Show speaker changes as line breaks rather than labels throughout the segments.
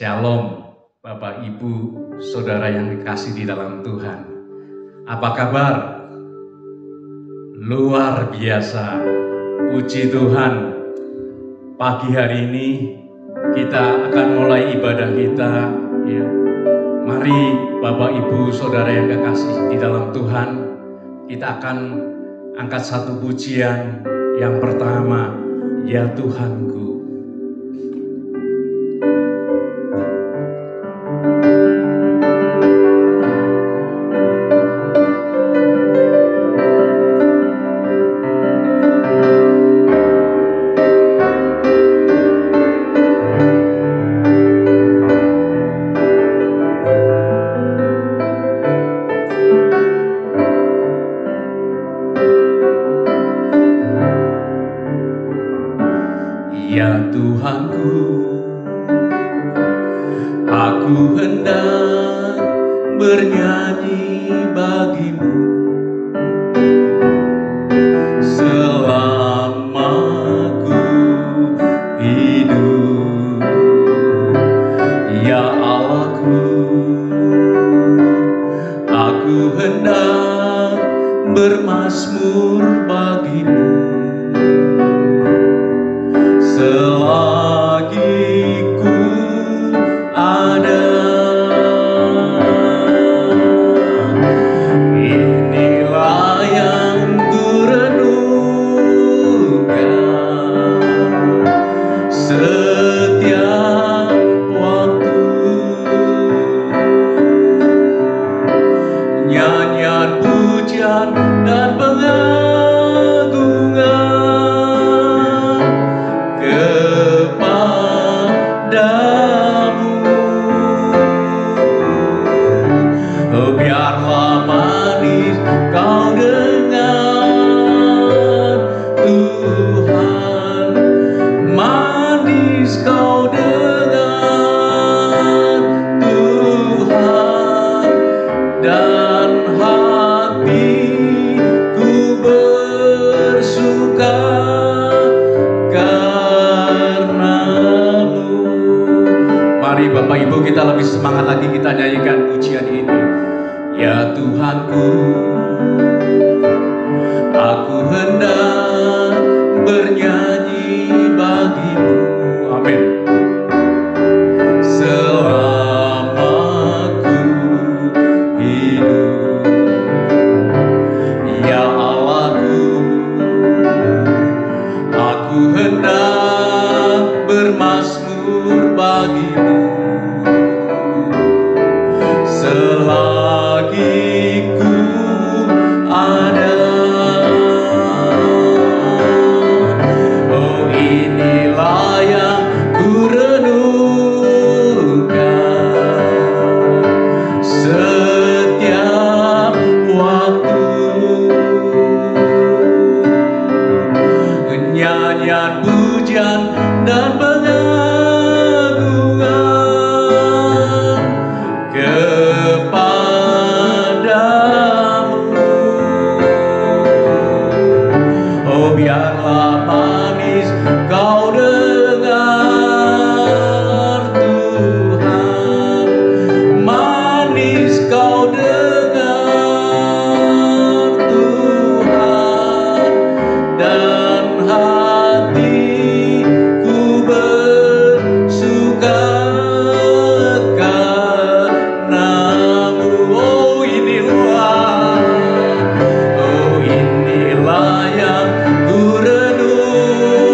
Shalom, Bapak, Ibu, Saudara yang dikasih di dalam Tuhan. Apa kabar? Luar biasa, puji Tuhan. Pagi hari ini kita akan mulai ibadah kita. Ya. Mari Bapak, Ibu, Saudara yang kekasih di dalam Tuhan, kita akan angkat satu pujian yang pertama, ya Tuhanku. Ya Tuhanku, aku hendak bernyanyi bagimu selama ku hidup. Ya Allahku, aku hendak bermazmur bagimu selagi ku ada. Inilah yang ku renungkan setiap waktu, nyanyian pujian dan pengagungan kepadamu. Oh, biarlah manis kau dengar Tuhan, manis kau dengar Tuhan, dan hatiku bersuka karenamu. Mari Bapak Ibu, kita lebih semangat lagi, kita nyanyikan pujian ini. Ya Tuhanku, aku hendak bernyanyi bagimu. Amin. Selama ku hidup. Ya Allahku, aku hendak bermazmur bagimu selagi ku ada. Oh, inilah yang ku renungkan setiap waktu, nyanyian pujian dan pengagungan kepadamu. Oh, biarlah manis kau dengar Tuhan, manis kau dengar Tuhan, dan hatiku bersuka karenamu. Oh, inilah yang ku renungkan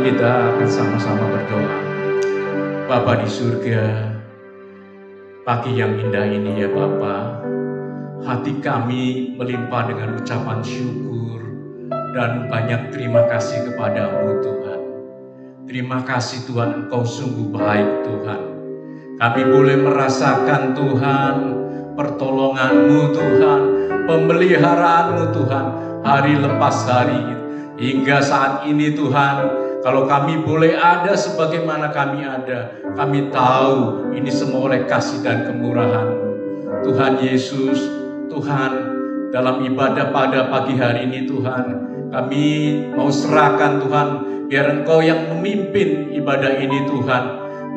kita akan sama-sama berdoa. Bapa di surga, pagi yang indah ini ya Bapa, hati kami melimpah dengan ucapan syukur dan banyak terima kasih kepadamu Tuhan. Terima kasih Tuhan, Engkau sungguh baik Tuhan. Kami boleh merasakan Tuhan, pertolongan-Mu Tuhan, pemeliharaanmu Tuhan, hari lepas hari, hingga saat ini Tuhan. Kalau kami boleh ada sebagaimana kami ada, kami tahu ini semua oleh kasih dan kemurahan-Mu. Tuhan Yesus, Tuhan, dalam ibadah pada pagi hari ini Tuhan, kami mau serahkan Tuhan, biar Engkau yang memimpin ibadah ini Tuhan,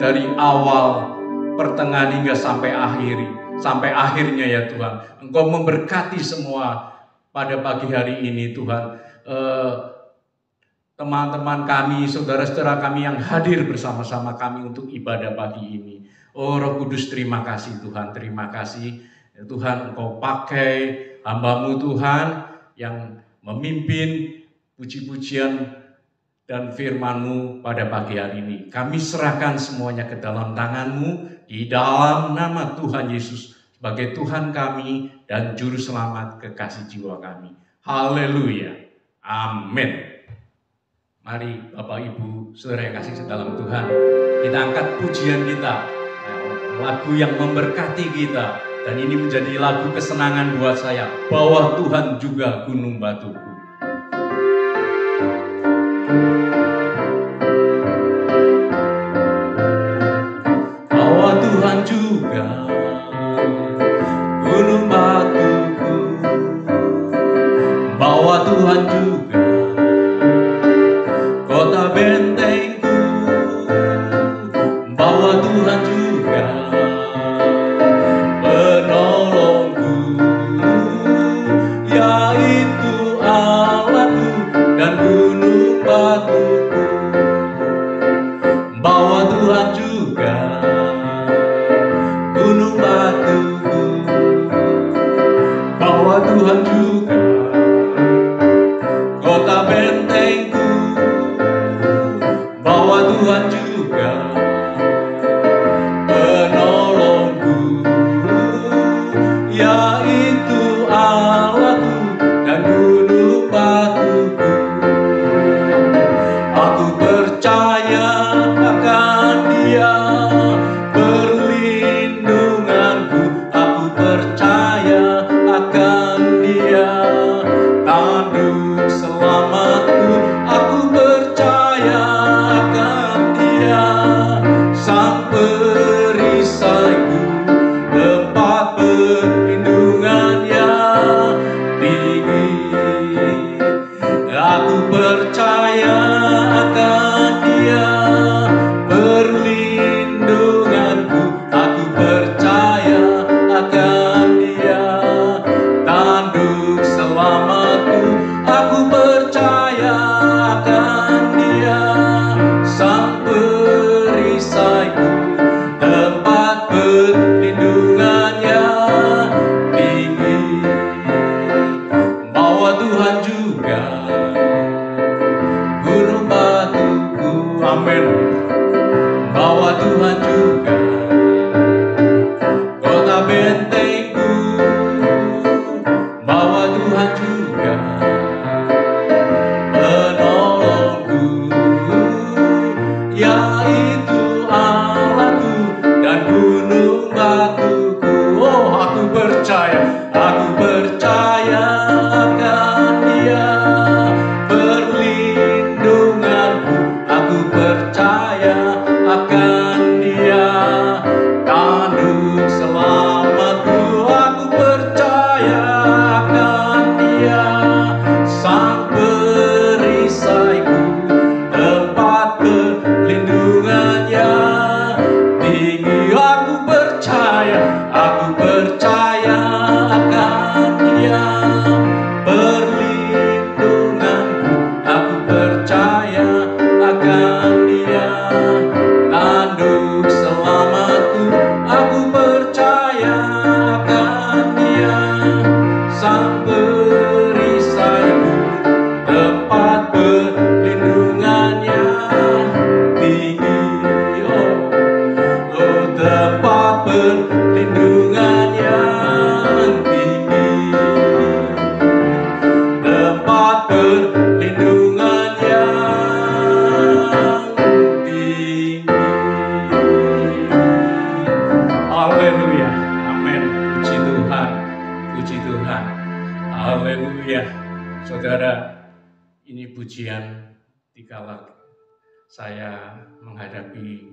dari awal, pertengahan hingga sampai akhirnya ya Tuhan. Engkau memberkati semua pada pagi hari ini Tuhan. Teman-teman kami, saudara-saudara kami yang hadir bersama-sama kami untuk ibadah pagi ini. Oh Roh Kudus, terima kasih Tuhan, terima kasih ya Tuhan, Engkau pakai hamba-Mu Tuhan yang memimpin puji-pujian dan firman-Mu pada pagi hari ini. Kami serahkan semuanya ke dalam tangan-Mu, di dalam nama Tuhan Yesus sebagai Tuhan kami dan Juru Selamat kekasih jiwa kami. Haleluya, amin. Mari Bapak Ibu, saudara yang kasih sedalam Tuhan, kita angkat pujian kita, lagu yang memberkati kita, dan ini menjadi lagu kesenangan buat saya, bahwa Tuhan juga gunung batuku. Bahwa Tuhan juga gunung batuku, bahwa Tuhan juga kota bentengku, bahwa Tuhan juga penolongku, yaitu Allahku dan gunung batuku. Bahwa Tuhan juga gunung batuku, bahwa Tuhan juga kota bentengku, bahwa Tuhan juga penolongku, yaitu Allahku dan gunung batuku. Aku percaya akan Dia, perlindunganku. Aku percaya akan Dia, tanduk selamatku. Aku percaya akan Dia, sang perisaiku, tempat perlindungan yang tinggi. Aku percaya akan Dia, perlindunganku. Aku percaya akan Dia, tanduk selamatku. Aku percaya akan Dia, sang perisaiku, tempat perlindungan yang tinggi. Bahwa Tuhan juga gunung batuku, amin. Bahwa Tuhan juga kota bentengku, bahwa Tuhan juga penolongku, yaitu Allahku dan gunung batuku. Oh, aku percaya akan Dia, perlindunganku. Aku percaya akan Dia, Saudara, ini pujian dikala saya menghadapi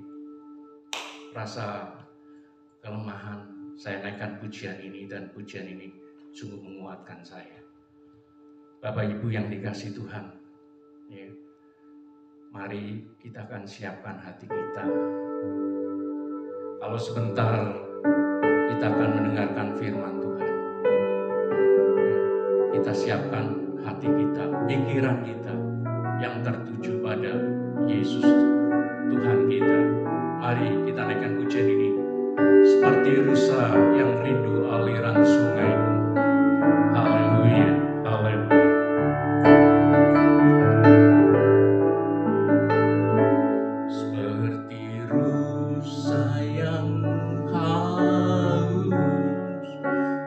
rasa kelemahan. Saya naikkan pujian ini dan pujian ini sungguh menguatkan saya. Bapak Ibu yang dikasihi Tuhan, ya, mari kita akan siapkan hati kita. Kalau sebentar kita akan mendengarkan firman Tuhan, ya, kita siapkan hati kita, pikiran kita yang tertuju pada Yesus Tuhan kita. Mari kita naikkan pujian ini seperti rusa yang rindu aliran sungai-Mu. Haleluya, haleluya. Seperti rusa yang haus,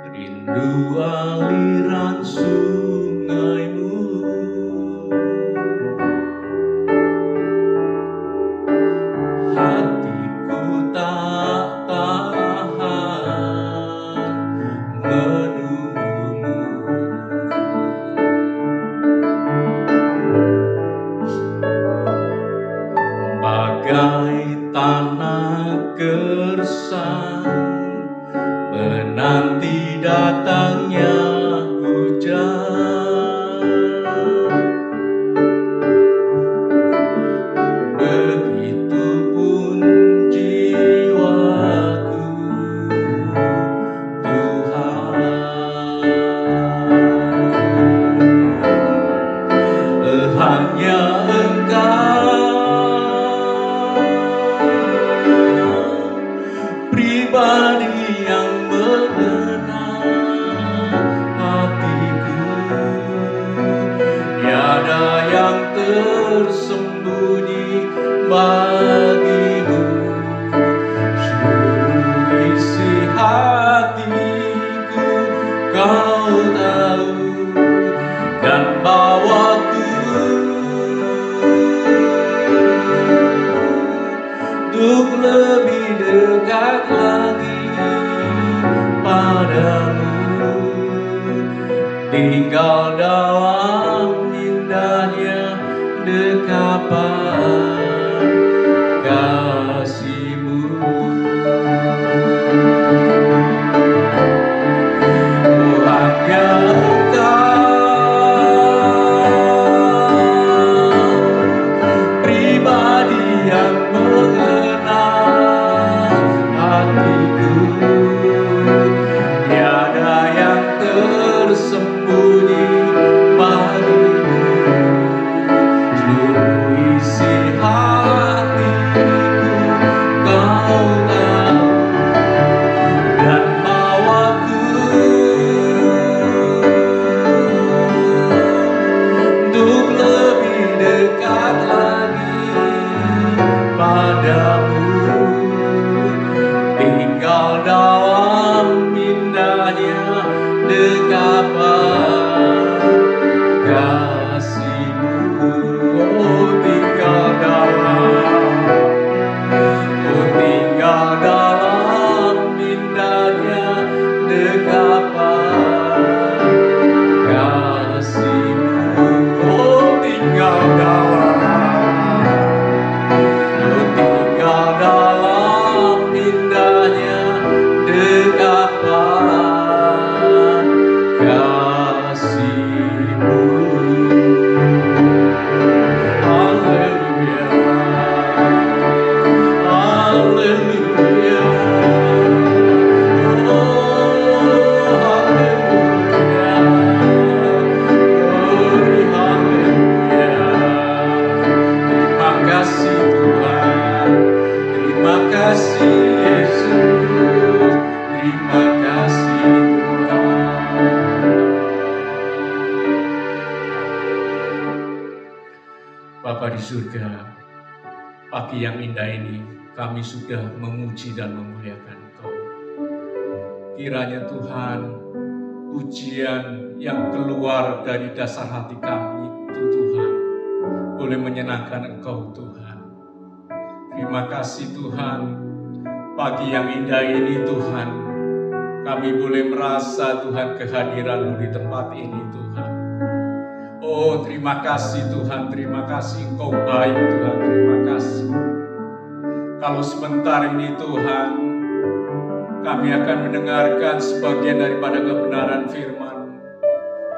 rindu aliran sungai-Mu. Hatiku tak tahan menunggu-Mu. Bagai tanah gersang menanti datangnya hujan, begitupun jiwaku, Tuhan. Hanya Engkau pribadi yang mengenal hatiku, tiada yang tersembunyi bagimu. Seluruh isi hatiku Kau tahu, dan bawaku untuk lebih dekat lagi padamu, tinggal dalam indahnya dekapan kasih-Mu. Hanya Engkau pribadi yang mengenal hatiku, tiada yang tersembunyi bagimu. Seluruh isi hatiku Kau tahu, dan bawaku untuk lebih dekat lagi padamu, tinggal dalam indahnya dekapan kasih-Mu. Oh, tinggal dalam indahnya dekapan kasih-Mu. Oh, tinggal dalam indahnya dekapan kasih-Mu. Haleluya, haleluya, oh haleluya, glory haleluya. Terima kasih Tuhan, terima kasih Yesus, terima kasih Tuhan. Bapa di surga, pagi yang indah ini kami sudah memuji dan memuliakan Engkau. Kiranya Tuhan, pujian yang keluar dari dasar hati kami itu Tuhan, boleh menyenangkan Engkau Tuhan. Terima kasih Tuhan, pagi yang indah ini Tuhan, kami boleh merasa Tuhan kehadiran-Mu di tempat ini Tuhan. Oh, terima kasih Tuhan, terima kasih Engkau baik Tuhan, terima kasih. Kalau sebentar ini Tuhan, kami akan mendengarkan sebagian daripada kebenaran firman.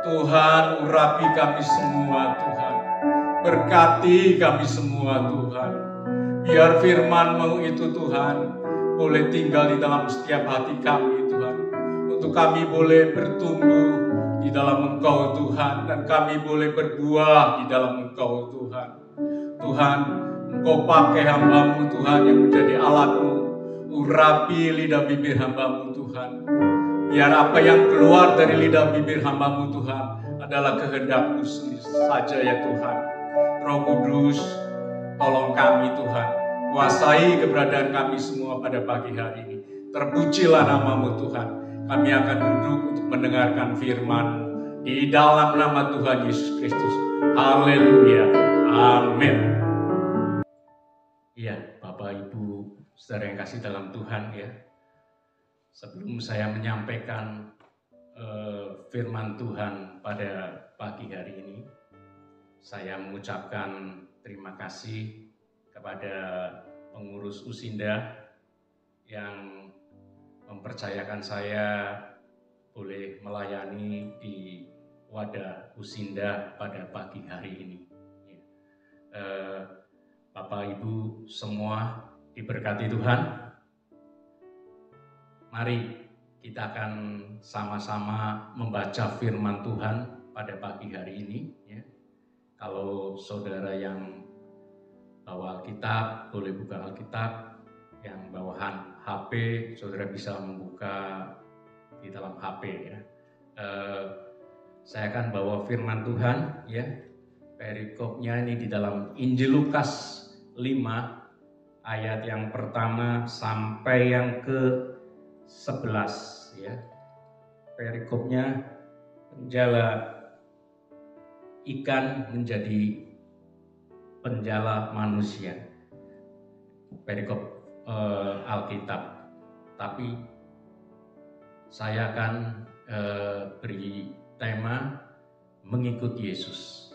Tuhan, urapi kami semua Tuhan. Berkati kami semua Tuhan. Biar firman-Mu itu Tuhan boleh tinggal di dalam setiap hati kami Tuhan. Untuk kami boleh bertumbuh di dalam Engkau Tuhan. Dan kami boleh berbuah di dalam Engkau Tuhan. Tuhan, Engkau pakai hamba-Mu Tuhan yang menjadi alat-Mu. Urapi lidah bibir hamba-Mu Tuhan. Biar apa yang keluar dari lidah bibir hamba-Mu Tuhan adalah kehendak-Mu saja ya Tuhan. Roh Kudus, tolong kami Tuhan. Kuasai keberadaan kami semua pada pagi hari ini. Terpujilah nama-Mu Tuhan. Kami akan duduk untuk mendengarkan firman di dalam nama Tuhan Yesus Kristus. Haleluya. Amin. Iya, Bapak Ibu, saudara yang kasih dalam Tuhan ya. Sebelum saya menyampaikan firman Tuhan pada pagi hari ini, saya mengucapkan terima kasih kepada pengurus Usinda yang mempercayakan saya boleh melayani di wadah Usinda pada pagi hari ini. Bapak Ibu semua diberkati Tuhan. Mari kita akan sama-sama membaca firman Tuhan pada pagi hari ini. Ya. Kalau saudara yang bawa Alkitab, boleh buka Alkitab. Yang bawa HP, saudara bisa membuka di dalam HP. Ya. Saya akan bawa firman Tuhan. Ya. Perikopnya ini di dalam Injil Lukas 5, ayat yang pertama sampai yang ke-11. Ya. Perikopnya, penjala ikan menjadi penjala manusia. Perikop Alkitab. Tapi saya akan beri tema mengikut Yesus.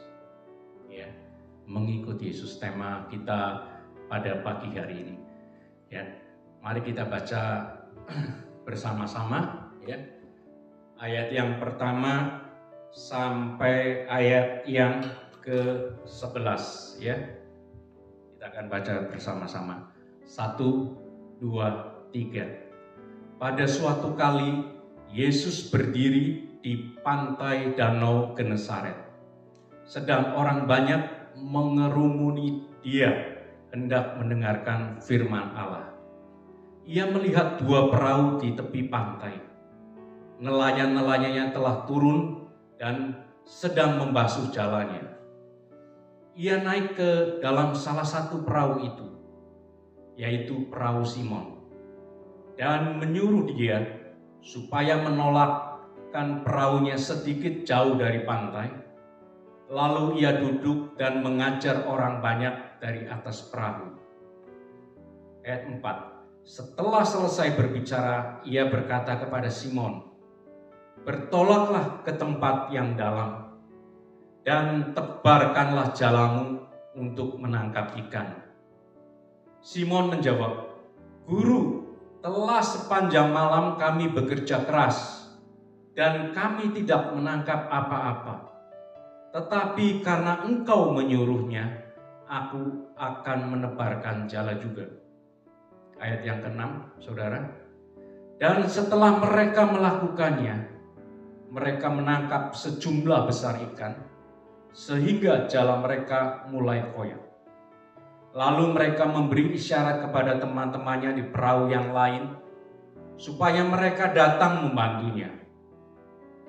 Ya, mengikut Yesus, tema kita pada pagi hari ini. Ya, mari kita baca bersama-sama. Ya, ayat yang pertama sampai ayat yang ke-11 ya. Kita akan baca bersama-sama. 1, 2, 3. Pada suatu kali Yesus berdiri di pantai Danau Genesaret. Sedang orang banyak mengerumuni Dia hendak mendengarkan firman Allah. Ia melihat 2 perahu di tepi pantai. Nelayan-nelayannya telah turun dan sedang membasuh jalannya. Ia naik ke dalam salah satu perahu itu, yaitu perahu Simon, dan menyuruh dia supaya menolakkan perahunya sedikit jauh dari pantai. Lalu ia duduk dan mengajar orang banyak dari atas perahu. Ayat 4. Setelah selesai berbicara, ia berkata kepada Simon, "Bertolaklah ke tempat yang dalam dan tebarkanlah jalamu untuk menangkap ikan." Simon menjawab, "Guru, telah sepanjang malam kami bekerja keras dan kami tidak menangkap apa-apa. Tetapi karena Engkau menyuruhnya, aku akan menebarkan jala juga." Ayat yang ke-6, saudara. Dan setelah mereka melakukannya, mereka menangkap sejumlah besar ikan, sehingga jala mereka mulai koyak. Lalu mereka memberi isyarat kepada teman-temannya di perahu yang lain, supaya mereka datang membantunya.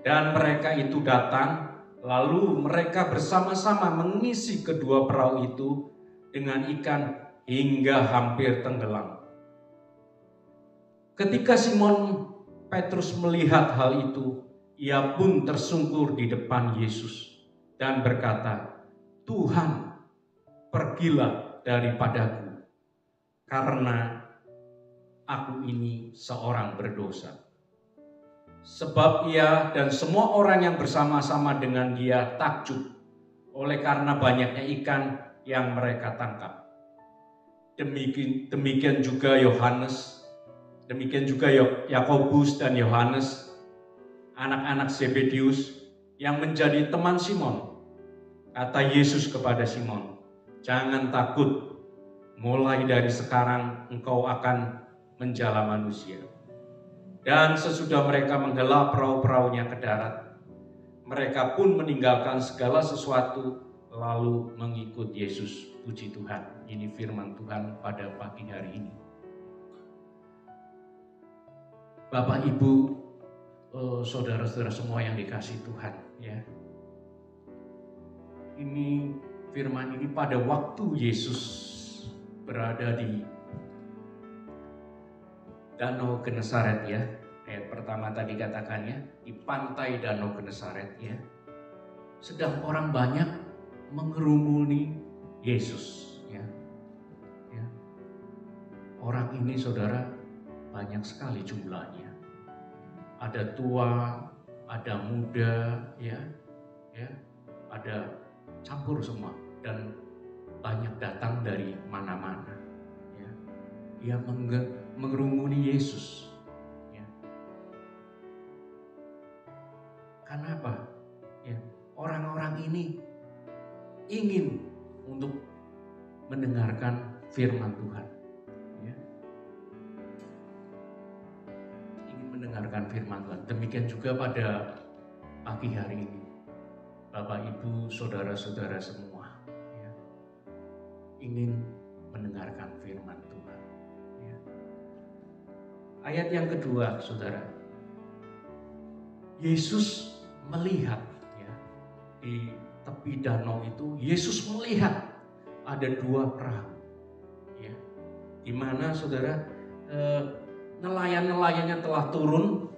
Dan mereka itu datang, lalu mereka bersama-sama mengisi kedua perahu itu dengan ikan hingga hampir tenggelam. Ketika Simon Petrus melihat hal itu, ia pun tersungkur di depan Yesus dan berkata, "Tuhan, pergilah daripadaku, karena aku ini seorang berdosa." Sebab ia dan semua orang yang bersama-sama dengan dia takjub oleh karena banyaknya ikan yang mereka tangkap. Demikian juga Yohanes, demikian juga Yakobus dan Yohanes, anak-anak Zebedius yang menjadi teman Simon. Kata Yesus kepada Simon, "Jangan takut, mulai dari sekarang engkau akan menjala manusia." Dan sesudah mereka menghela perahu-perahunya ke darat, mereka pun meninggalkan segala sesuatu lalu mengikut Yesus. Puji Tuhan. Ini firman Tuhan pada pagi hari ini. Bapak, Ibu, saudara-saudara semua yang dikasihi Tuhan, ya. Ini firman ini pada waktu Yesus berada di Danau Genesaret, ya. Ayat pertama tadi katakannya di pantai Danau Genesaret, ya. Sedang orang banyak mengerumuni Yesus, ya. Ya. Orang ini, saudara, banyak sekali jumlahnya. Ada tua, ada muda, ya, ada campur semua dan banyak datang dari mana-mana. Ya. Dia mengerumuni Yesus. Ya. Karena apa? Ya. Orang-orang ini ingin untuk mendengarkan firman Tuhan. Ya. Ingin mendengarkan firman Tuhan. Demikian juga pada pagi hari ini. Bapak, Ibu, saudara-saudara semua, ya, ingin mendengarkan firman Tuhan. Ya. Ayat yang kedua, saudara, Yesus melihat, ya, di tepi danau itu, Yesus melihat ada dua perahu, ya, di mana, saudara, nelayan-nelayannya telah turun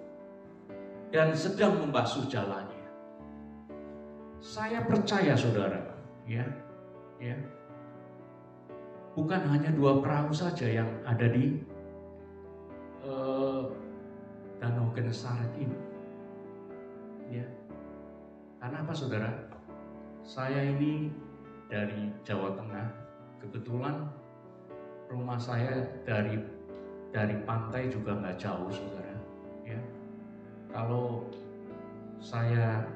dan sedang membasuh jalannya. Saya percaya, saudara, ya, bukan hanya dua perahu saja yang ada di Danau Genesaret ini, ya. Karena apa, saudara? Saya ini dari Jawa Tengah, kebetulan rumah saya dari pantai juga nggak jauh, saudara, ya. Kalau saya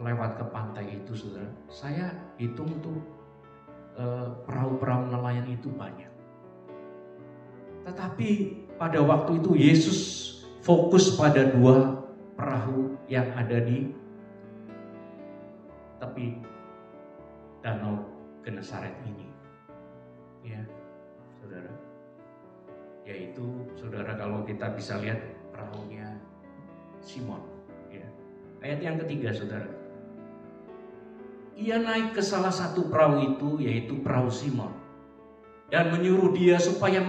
lewat ke pantai itu, saudara, saya hitung tuh perahu-perahu nelayan itu banyak. Tetapi pada waktu itu Yesus fokus pada dua perahu yang ada di tepi Danau Genesaret ini, ya, saudara. Yaitu, saudara, kalau kita bisa lihat perahunya Simon, ya. Ayat yang ketiga, saudara. Ia naik ke salah satu perahu itu, yaitu perahu Simon, dan menyuruh dia supaya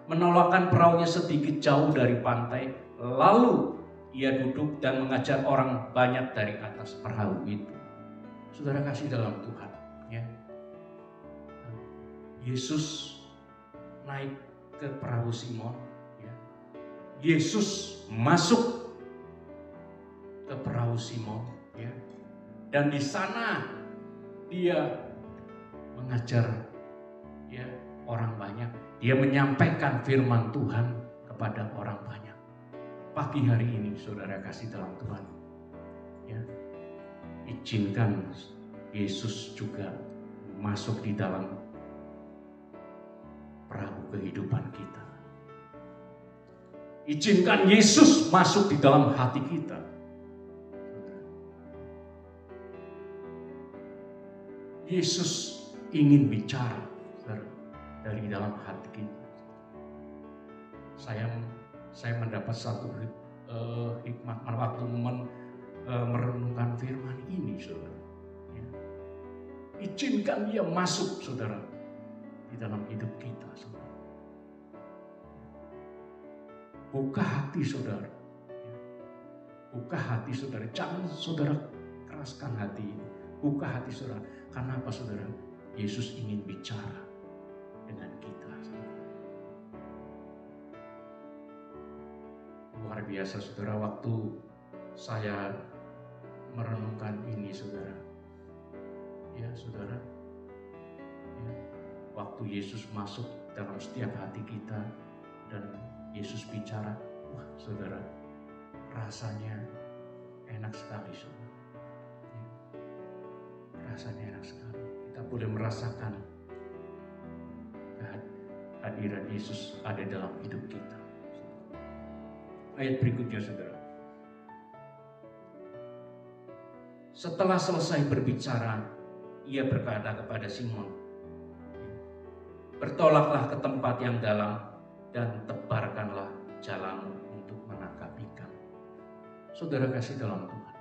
menolakkan perahunya sedikit jauh dari pantai. Lalu ia duduk dan mengajar orang banyak dari atas perahu itu. Saudara kasih dalam Tuhan, ya. Yesus naik ke perahu Simon, ya. Yesus masuk ke perahu Simon, ya. Dan di sana dia mengajar, ya, orang banyak. Dia menyampaikan firman Tuhan kepada orang banyak. Pagi hari ini, saudara kasih dalam Tuhan, ya, izinkan Yesus juga masuk di dalam perahu kehidupan kita. Izinkan Yesus masuk di dalam hati kita. Yesus ingin bicara dari dalam hati kita. Saya mendapat satu hikmat waktu merenungkan firman ini, saudara. Ya. Izinkan dia masuk, saudara, di dalam hidup kita, saudara. Buka hati, saudara. Ya. Buka hati, saudara. Jangan saudara keraskan hati ini. Buka hati, saudara. Karena apa, saudara? Yesus ingin bicara dengan kita, saudara. Luar biasa, saudara, waktu saya merenungkan ini, saudara. Ya, saudara. Ya, waktu Yesus masuk dalam setiap hati kita dan Yesus bicara, wah saudara, rasanya enak sekali, saudara. Ya, rasanya enak sekali. Kita boleh merasakan hadirat Yesus ada dalam hidup kita. Ayat berikutnya, saudara. Setelah selesai berbicara, ia berkata kepada Simon, bertolaklah ke tempat yang dalam dan tebarkanlah jalanmu untuk menangkap ikan. Saudara kasih dalam Tuhan,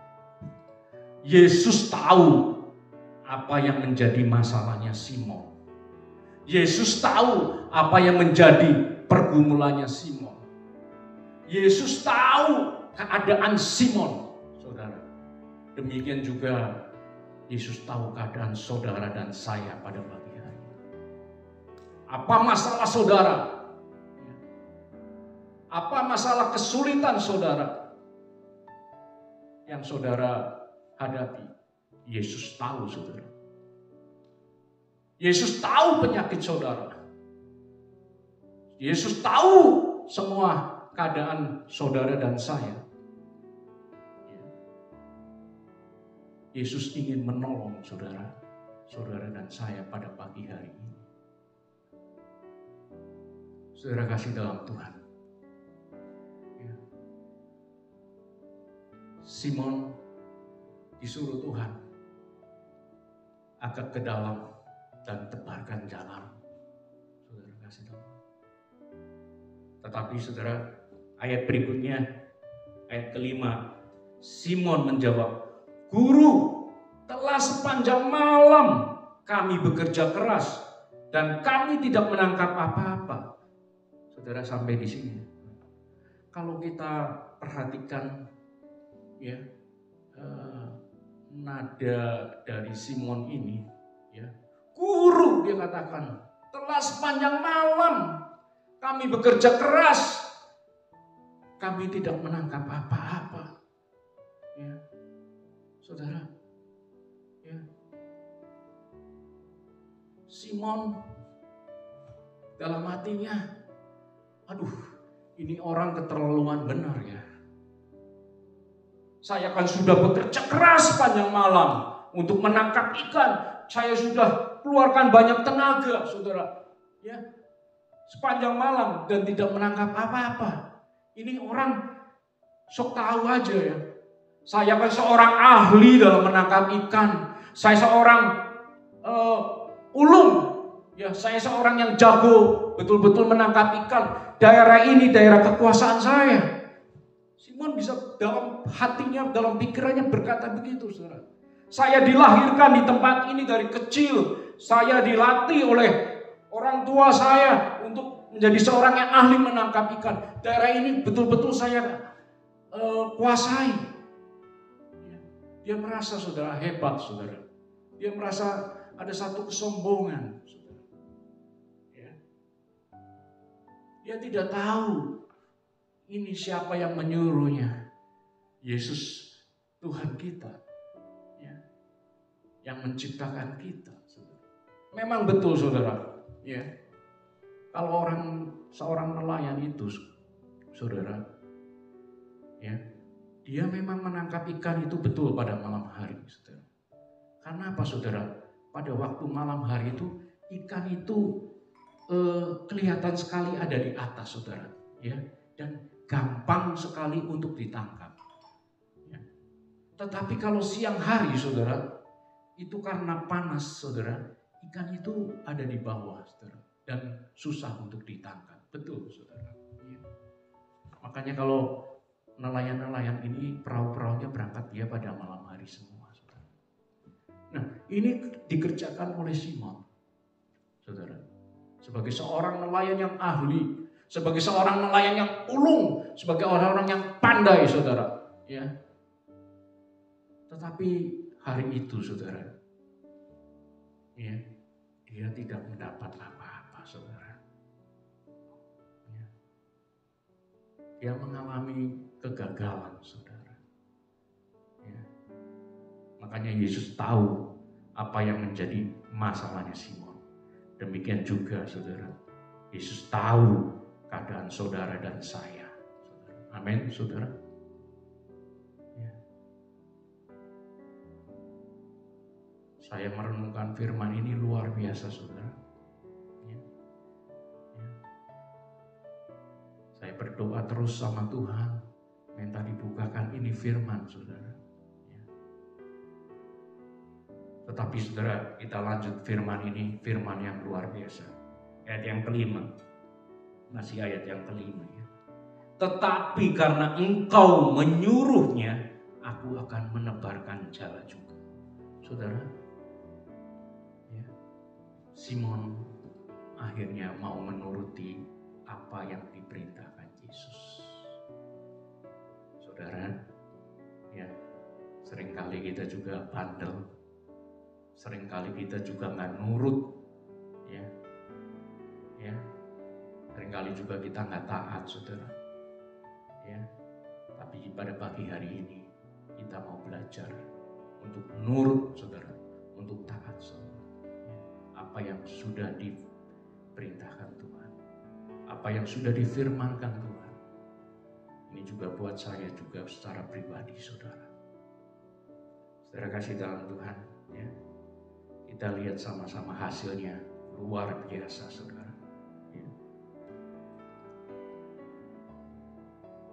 Yesus tahu apa yang menjadi masalahnya Simon. Yesus tahu apa yang menjadi pergumulannya Simon. Yesus tahu keadaan Simon, saudara. Demikian juga Yesus tahu keadaan saudara dan saya pada pagi hari. Apa masalah saudara? Apa masalah kesulitan saudara yang saudara hadapi? Yesus tahu, saudara. Yesus tahu penyakit saudara. Yesus tahu semua keadaan saudara dan saya. Yesus ingin menolong saudara dan saya pada pagi hari ini. Saudara kasih dalam Tuhan. Simon disuruh Tuhan agak ke dalam dan tebarkan jalan. Saudara kasih tahu. Tetapi saudara, ayat berikutnya, ayat kelima, Simon menjawab, Guru, telah sepanjang malam kami bekerja keras dan kami tidak menangkap apa-apa. Saudara, sampai di sini. Kalau kita perhatikan ya, nada dari Simon ini, ya, Guru, dia katakan, telah sepanjang malam kami bekerja keras, kami tidak menangkap apa-apa. Ya, saudara, ya, Simon dalam hatinya, aduh, ini orang keterlaluan benar ya. Saya kan sudah bekerja keras sepanjang malam untuk menangkap ikan. Saya sudah keluarkan banyak tenaga, saudara. Ya, sepanjang malam dan tidak menangkap apa-apa. Ini orang sok tahu aja ya. Saya kan seorang ahli dalam menangkap ikan. Saya seorang ulung. Ya, saya seorang yang jago betul-betul menangkap ikan. Daerah ini daerah kekuasaan saya. Simon bisa dalam hatinya, dalam pikirannya berkata begitu, saudara. Saya dilahirkan di tempat ini dari kecil. Saya dilatih oleh orang tua saya untuk menjadi seorang yang ahli menangkap ikan. Daerah ini betul-betul saya kuasai. Dia merasa, saudara, hebat, saudara. Dia merasa ada satu kesombongan, saudara. Ya. Dia tidak tahu ini siapa yang menyuruhnya. Yesus, Tuhan kita, ya, yang menciptakan kita. Saudara. Memang betul, saudara. Ya, kalau seorang nelayan itu, saudara, ya, dia memang menangkap ikan itu betul pada malam hari, saudara. Karena apa, saudara? Pada waktu malam hari itu ikan itu kelihatan sekali ada di atas, saudara, ya, dan gampang sekali untuk ditangkap. Ya. Tetapi kalau siang hari, saudara, itu karena panas, saudara, ikan itu ada di bawah, saudara, dan susah untuk ditangkap. Betul, saudara. Ya. Makanya kalau nelayan-nelayan ini perahu-perahunya berangkat dia pada malam hari semua, saudara. Nah, ini dikerjakan oleh Simon, saudara. Sebagai seorang nelayan yang ahli, sebagai seorang nelayan yang ulung, sebagai orang-orang yang pandai, saudara. Ya. Tetapi hari itu, saudara, ya, dia tidak mendapat apa-apa, saudara. Ya. Dia mengalami kegagalan, saudara. Ya. Makanya Yesus tahu apa yang menjadi masalahnya Simon. Demikian juga saudara, Yesus tahu keadaan saudara dan saya. Amin saudara. Ya. Saya merenungkan firman ini luar biasa saudara. Ya. Ya. Saya berdoa terus sama Tuhan, minta dibukakan ini firman saudara. Ya. Tetapi saudara, kita lanjut firman ini, firman yang luar biasa. Ayat yang kelima, masih ayat yang kelima ya. Tetapi karena engkau menyuruhnya, aku akan menebarkan jala juga. Saudara, ya, Simon akhirnya mau menuruti apa yang diperintahkan Yesus. Saudara, ya, seringkali kita juga bandel, seringkali kita juga nggak nurut, ya, ya, seringkali juga kita nggak taat, saudara. Ya, tapi pada pagi hari ini kita mau belajar untuk nurut, saudara, untuk taat, saudara. Ya, apa yang sudah diperintahkan Tuhan, apa yang sudah difirmankan Tuhan, ini juga buat saya juga secara pribadi, saudara. Saudara kasih dalam Tuhan, ya, kita lihat sama-sama hasilnya luar biasa, saudara.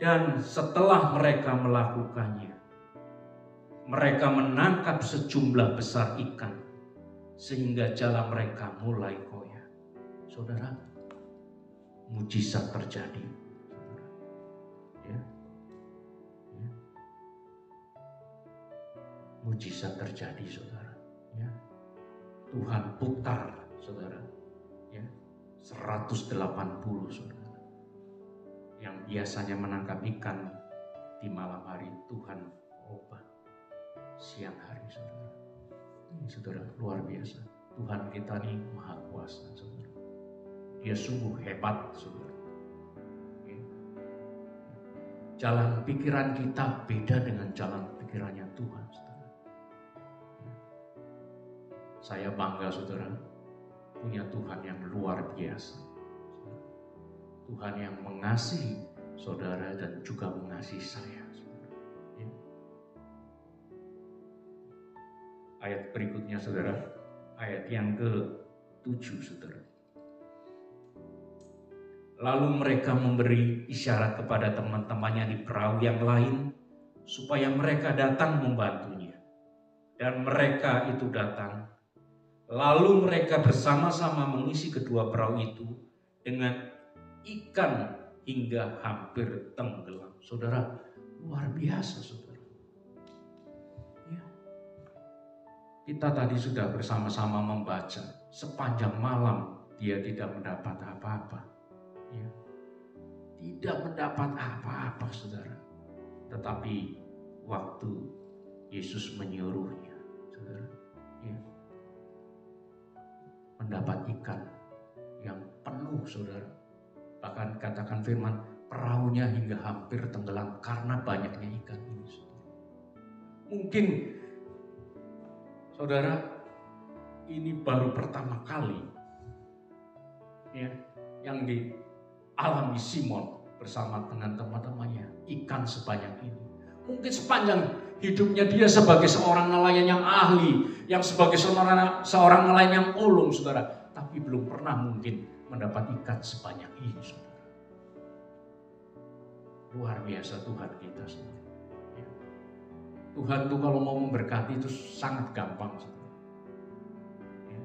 Dan setelah mereka melakukannya, mereka menangkap sejumlah besar ikan, sehingga jala mereka mulai koyak. Saudara, mujizat terjadi. Saudara. Ya. Ya. Mujizat terjadi, saudara. Ya. Tuhan putar, saudara. Ya. 180, saudara. Yang biasanya menangkap ikan di malam hari, Tuhan ubah siang hari, saudara. Ini saudara luar biasa. Tuhan kita ini maha kuasa, saudara. Dia sungguh hebat, saudara. Jalan pikiran kita beda dengan jalan pikirannya Tuhan, saudara. Saya bangga, saudara, punya Tuhan yang luar biasa. Tuhan yang mengasihi saudara dan juga mengasihi saya. Ya. Ayat berikutnya saudara, ayat yang ke-7 saudara. Lalu mereka memberi isyarat kepada teman-temannya di perahu yang lain supaya mereka datang membantunya. Dan mereka itu datang. Lalu mereka bersama-sama mengisi kedua perahu itu dengan ikan hingga hampir tenggelam. Saudara, luar biasa, saudara. Ya. Kita tadi sudah bersama-sama membaca, sepanjang malam dia tidak mendapat apa-apa. Ya. Tidak mendapat apa-apa, saudara. Tetapi waktu Yesus menyuruhnya, saudara, ya, mendapat ikan yang penuh, saudara. Bahkan katakan firman, perahunya hingga hampir tenggelam karena banyaknya ikan ini, saudara. Mungkin, saudara, ini baru pertama kali ya, yang dialami Simon bersama dengan teman-temannya, ikan sebanyak ini. Mungkin sepanjang hidupnya dia sebagai seorang nelayan yang ahli, yang sebagai seorang nelayan yang ulung, saudara. Tapi belum pernah mungkin mendapat ikan sebanyak ini, saudara. Luar biasa Tuhan kita, saudara. Ya. Tuhan tuh kalau mau memberkati itu sangat gampang, saudara. Ya.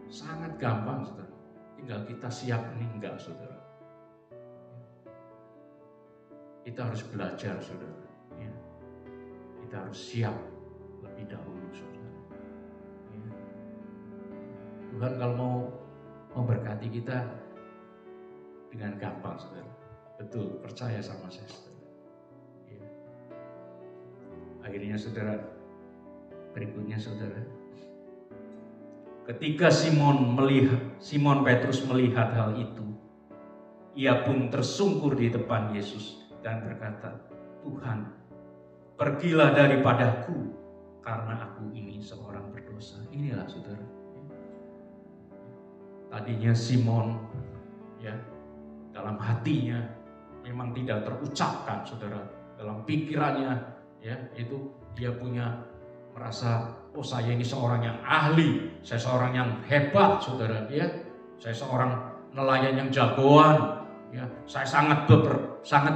Sangat gampang, saudara. Tinggal kita siap meninggal, saudara. Ya. Kita harus belajar, saudara. Ya. Kita harus siap lebih dahulu, saudara. Ya. Tuhan kalau mau memberkati kita dengan gampang, saudara. Betul, percaya sama saya, saudara. Ya. Akhirnya, saudara, berikutnya, saudara. Ketika Simon Petrus melihat hal itu, ia pun tersungkur di depan Yesus dan berkata, Tuhan, pergilah daripadaku, karena aku ini seorang berdosa. Inilah saudara. Tadinya Simon ya dalam hatinya memang tidak terucapkan saudara, dalam pikirannya ya itu dia punya merasa, oh saya ini seorang yang ahli, saya seorang yang hebat saudara ya, saya seorang nelayan yang jagoan ya, saya sangat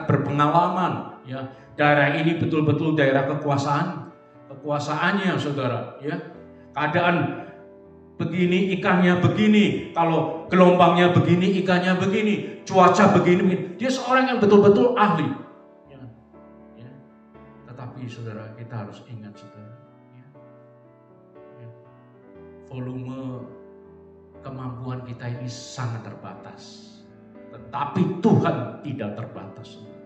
berpengalaman ya, daerah ini betul-betul daerah kekuasaannya saudara ya, keadaan begini ikannya begini, kalau gelombangnya begini ikannya begini, cuaca begini. Dia seorang yang betul-betul ahli ya, ya. Tetapi saudara, kita harus ingat saudara ya, ya. Volume kemampuan kita ini sangat terbatas, tetapi Tuhan tidak terbatas ya.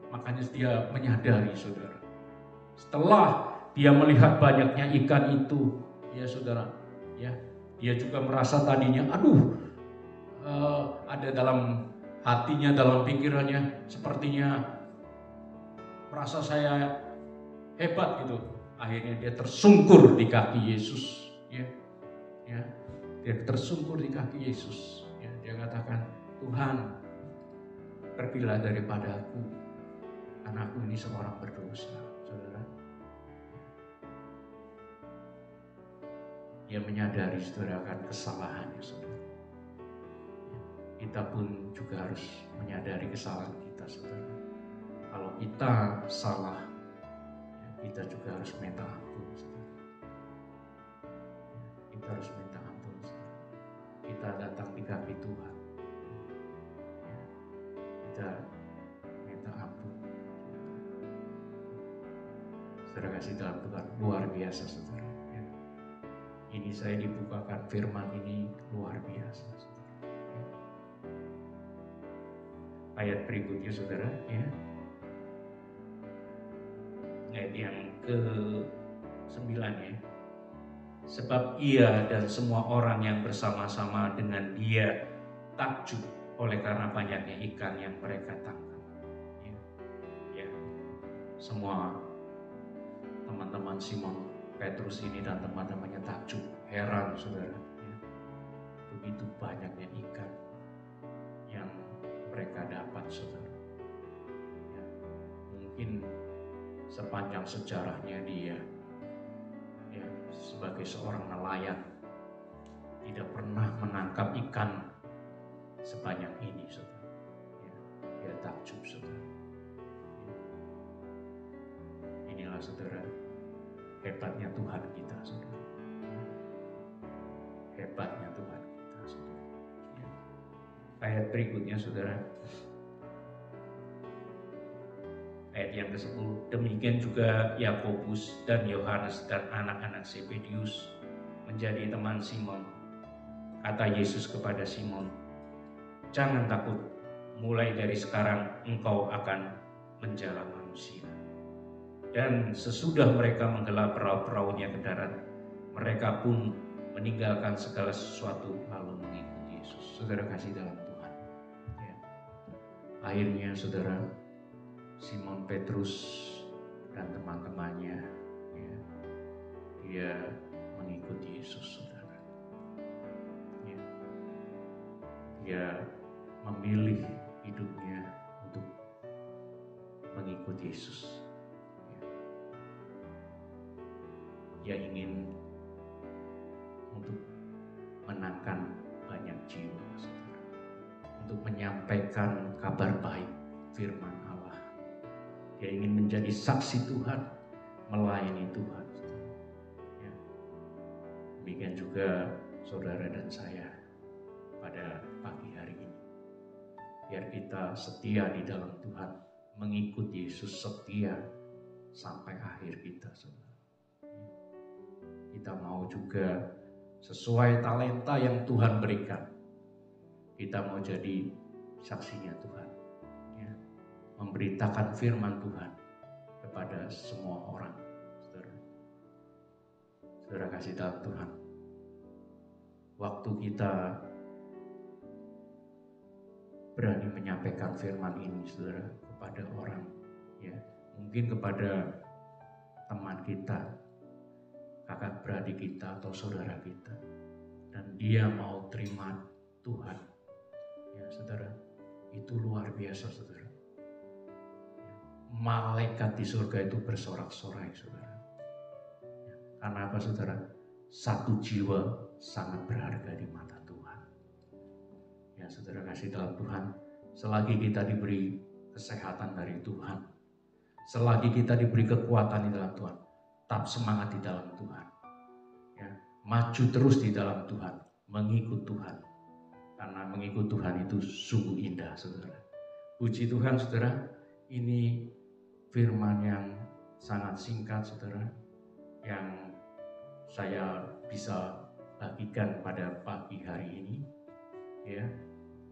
Makanya dia menyadari saudara, setelah dia melihat banyaknya ikan itu ya saudara ya, dia juga merasa tadinya ada dalam hatinya, dalam pikirannya sepertinya merasa saya hebat gitu. Akhirnya dia tersungkur di kaki Yesus ya, ya. Dia tersungkur di kaki Yesus ya. Dia katakan, Tuhan pergilah daripada aku karena aku ini seorang berdosa saudara. Dia menyadari saudara akan kesalahannya saudara. Kita pun juga harus menyadari kesalahan kita saudara. Kalau kita salah, ya, kita juga harus minta ampun saudara. Kita harus minta ampun saudara. Kita datang di kaki Tuhan. Kita minta ampun. Saudara kasih dalam Tuhan luar biasa saudara. Ini saya dibukakan firman ini luar biasa saudara. Ayat berikutnya saudara ya. Ayat yang ke-9 ya. Sebab ia dan semua orang yang bersama-sama dengan dia takjub oleh karena banyaknya ikan yang mereka tangkap. Ya. Ya. Semua teman-teman Simon Petrus ini dan teman-temannya takjub, heran saudara ya. Begitu banyaknya ikan yang mereka dapat saudara ya. Mungkin sepanjang sejarahnya dia ya, sebagai seorang nelayan tidak pernah menangkap ikan sebanyak ini saudara ya. Dia takjub saudara ya. Inilah saudara hebatnya Tuhan kita saudara ya. Hebatnya Tuhan kita saudara ya. Ayat berikutnya saudara, ayat yang ke-10, demikian juga Yakobus dan Yohanes dan anak-anak Zebedius menjadi teman Simon. Kata Yesus kepada Simon, jangan takut, mulai dari sekarang engkau akan menjala manusia. Dan sesudah mereka menggelar perahu-perahunya ke darat, mereka pun meninggalkan segala sesuatu lalu mengikuti Yesus. Saudara kasih dalam Tuhan ya. Akhirnya saudara, Simon Petrus dan teman-temannya ya, dia mengikuti Yesus saudara ya. Dia memilih hidupnya untuk mengikuti Yesus. Dia ingin untuk menangkan banyak jiwa saudara, untuk menyampaikan kabar baik firman Allah. Dia ingin menjadi saksi Tuhan, melayani Tuhan ya. Demikian juga saudara dan saya pada pagi hari ini, biar kita setia di dalam Tuhan, mengikuti Yesus setia sampai akhir kita saudara. Kita mau juga sesuai talenta yang Tuhan berikan, kita mau jadi saksinya Tuhan ya. Memberitakan firman Tuhan kepada semua orang saudara. Saudara kasih dalam Tuhan, waktu kita berani menyampaikan firman ini saudara kepada orang ya, mungkin kepada teman kita, kakak beradik kita atau saudara kita, dan dia mau terima Tuhan, ya saudara, itu luar biasa saudara. Malaikat di surga itu bersorak-sorai saudara. Ya, karena apa saudara? Satu jiwa sangat berharga di mata Tuhan. Ya saudara kasih dalam Tuhan, selagi kita diberi kesehatan dari Tuhan, selagi kita diberi kekuatan di dalam Tuhan, tetap semangat di dalam Tuhan. Ya, maju terus di dalam Tuhan, mengikut Tuhan. Karena mengikut Tuhan itu sungguh indah saudara. Puji Tuhan saudara, ini firman yang sangat singkat saudara, yang saya bisa bagikan pada pagi hari ini. Ya,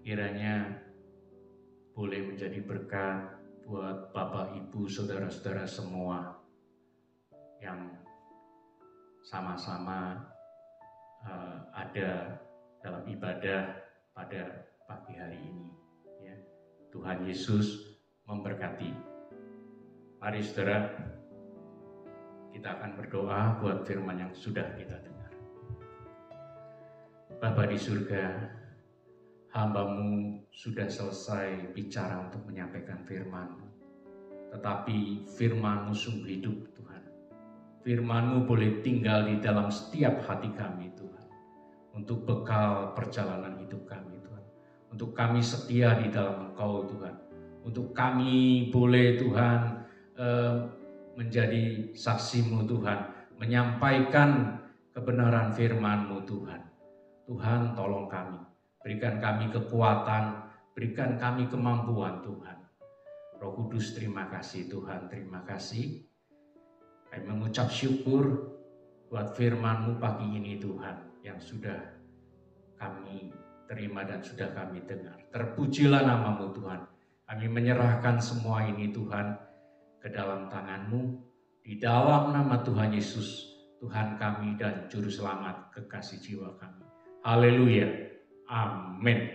kiranya boleh menjadi berkat buat Bapak, Ibu, saudara-saudara semua yang sama-sama ada dalam ibadah pada pagi hari ini. Ya, Tuhan Yesus memberkati. Mari saudara, kita akan berdoa buat firman yang sudah kita dengar. Bapa di surga, hamba-Mu sudah selesai bicara untuk menyampaikan firman-Mu. Tetapi firman-Mu sungguh hidup Tuhan. Firman-Mu boleh tinggal di dalam setiap hati kami Tuhan. Untuk bekal perjalanan hidup kami Tuhan. Untuk kami setia di dalam Engkau Tuhan. Untuk kami boleh Tuhan menjadi saksi-Mu Tuhan. Menyampaikan kebenaran firman-Mu Tuhan. Tuhan tolong kami. Berikan kami kekuatan, berikan kami kemampuan Tuhan. Roh Kudus terima kasih Tuhan, terima kasih. Kami mengucap syukur buat firman-Mu pagi ini Tuhan, yang sudah kami terima dan sudah kami dengar. Terpujilah nama-Mu Tuhan. Kami menyerahkan semua ini Tuhan ke dalam tangan-Mu. Di dalam nama Tuhan Yesus, Tuhan kami dan Juru Selamat kekasih jiwa kami. Haleluya. Amin.